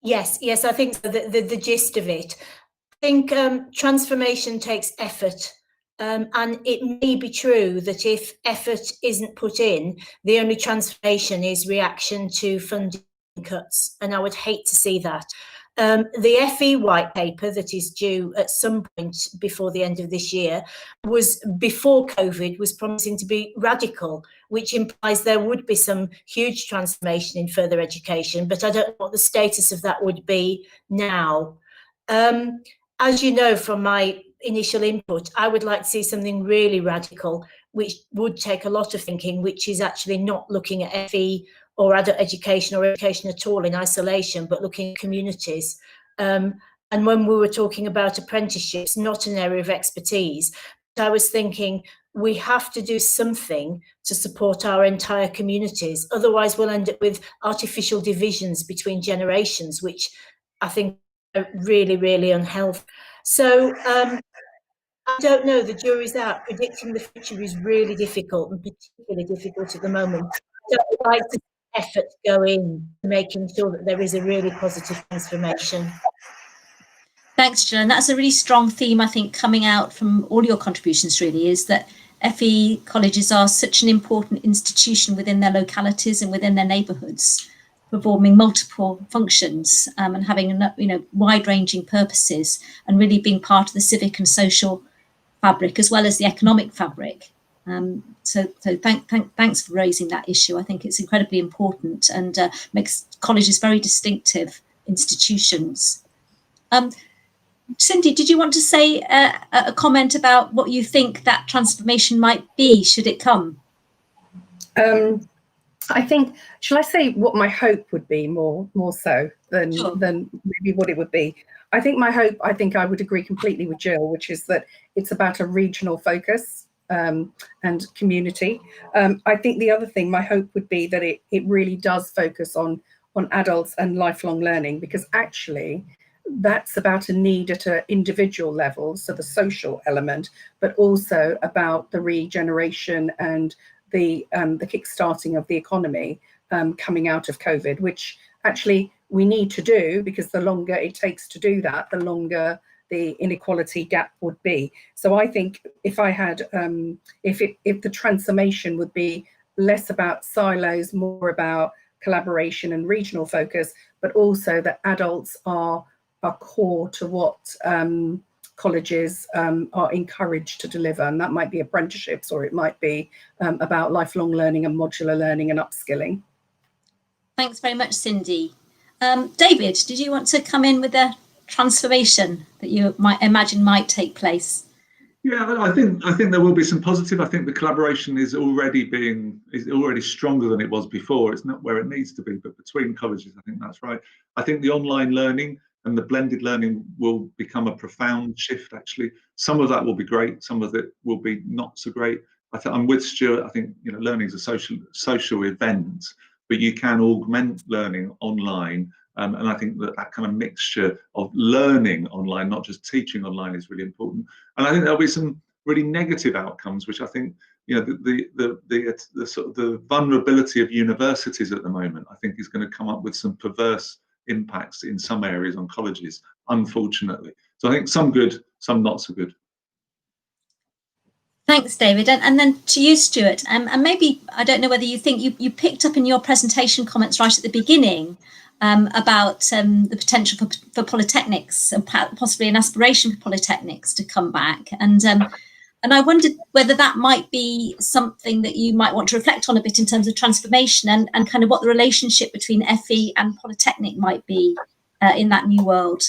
Yes, I think so. The gist of it. I think transformation takes effort, and it may be true that if effort isn't put in, the only transformation is reaction to funding cuts, and I would hate to see that. The FE white paper that is due at some point before the end of this year before COVID was promising to be radical, which implies there would be some huge transformation in further education, but I don't know what the status of that would be now. As you know from my initial input, I would like to see something really radical, which would take a lot of thinking, which is actually not looking at FE or adult education or education at all in isolation, but looking at communities. And when we were talking about apprenticeships, not an area of expertise, I was thinking we have to do something to support our entire communities. Otherwise, we'll end up with artificial divisions between generations, which I think are really, really unhealthy. So I don't know, the jury's out. Predicting the future is really difficult, and particularly difficult at the moment. So I'd like to see effort go in making sure that there is a really positive transformation.
Thanks, Jill. And that's a really strong theme, I think, coming out from all your contributions, really, is that FE colleges are such an important institution within their localities and within their neighbourhoods, performing multiple functions and having, wide-ranging purposes, and really being part of the civic and social fabric as well as the economic fabric. So thanks for raising that issue. I think it's incredibly important and makes colleges very distinctive institutions. Cindy, did you want to say a comment about what you think that transformation might be, should it come?
I think, shall I say what my hope would be more so than maybe what it would be? I think my hope, I would agree completely with Jill, which is that it's about a regional focus and community. I think the other thing, my hope would be that it really does focus on adults and lifelong learning, because actually that's about a need at an individual level, so the social element, but also about the regeneration and the kickstarting of the economy coming out of COVID, which actually we need to do, because the longer it takes to do that, the longer the inequality gap would be. So I think if I had, if the transformation would be less about silos, more about collaboration and regional focus, but also that adults are core to what colleges are encouraged to deliver, and that might be apprenticeships, or it might be about lifelong learning and modular learning and upskilling.
Thanks very much, Cindy. David, did you want to come in with a transformation that you might imagine might take place?
Yeah, I think there will be some positive. I think the collaboration is already stronger than it was before. It's not where it needs to be, but between colleges, I think that's right. I think the online learning and the blended learning will become a profound shift, actually. Some of that will be great, some of it will be not so great. I'm with Stuart. I think learning is a social event, but you can augment learning online. And I think that kind of mixture of learning online, not just teaching online, is really important. And I think there'll be some really negative outcomes, which I think, the sort of the vulnerability of universities at the moment, I think is going to come up with some perverse impacts in some areas on colleges, unfortunately. So I think some good, some not so good.
Thanks, David. And then to you, Stuart, and maybe, I don't know whether you think you picked up in your presentation comments right at the beginning about the potential for polytechnics and possibly an aspiration for polytechnics to come back. And I wondered whether that might be something that you might want to reflect on a bit in terms of transformation and kind of what the relationship between FE and Polytechnic might be in that new world.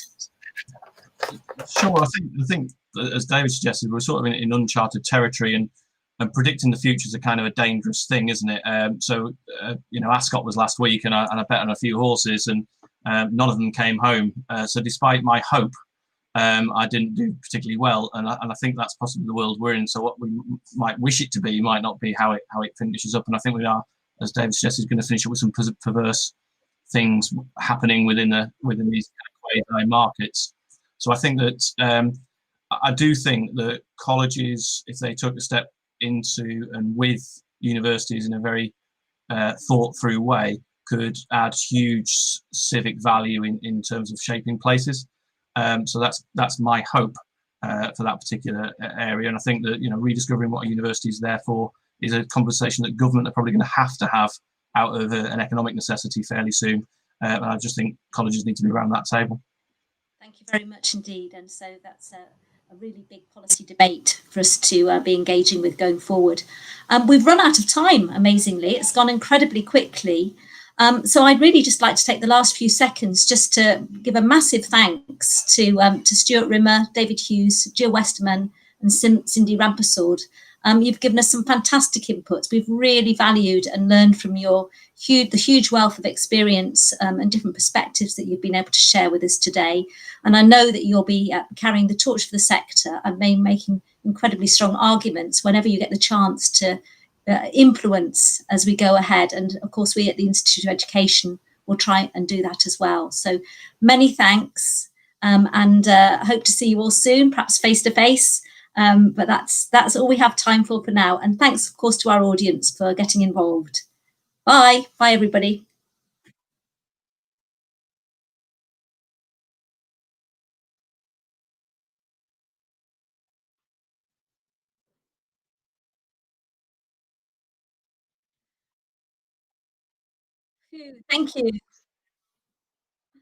Sure, I think as David suggested, we're sort of in uncharted territory, and predicting the future is a kind of a dangerous thing, isn't it? Ascot was last week, and I bet on a few horses, and none of them came home. So despite my hope, I didn't do particularly well, and I think that's possibly the world we're in. So what we might wish it to be might not be how it finishes up. And I think we are, as David suggested, going to finish up with some perverse things happening within these quasi markets. So I think that I do think that colleges, if they took a step into and with universities in a very thought through way, could add huge civic value in terms of shaping places. So that's my hope for that particular area. And I think that rediscovering what a university is there for is a conversation that government are probably going to have out of an economic necessity fairly soon. And I just think colleges need to be around that table.
Thank you very much indeed. And so that's a really big policy debate for us to be engaging with going forward. We've run out of time, amazingly. It's gone incredibly quickly. So I'd really just like to take the last few seconds just to give a massive thanks to Stuart Rimmer, David Hughes, Jill Westerman and Cindy Rampersword You've given us some fantastic inputs. We've really valued and learned from the huge wealth of experience and different perspectives that you've been able to share with us today. And I know that you'll be carrying the torch for the sector and making incredibly strong arguments whenever you get the chance to influence as we go ahead. And of course, we at the Institute of Education will try and do that as well. So many thanks, and hope to see you all soon, perhaps face to face. But that's all we have time for now. And thanks, of course, to our audience for getting involved. Bye. Bye, everybody. Thank you.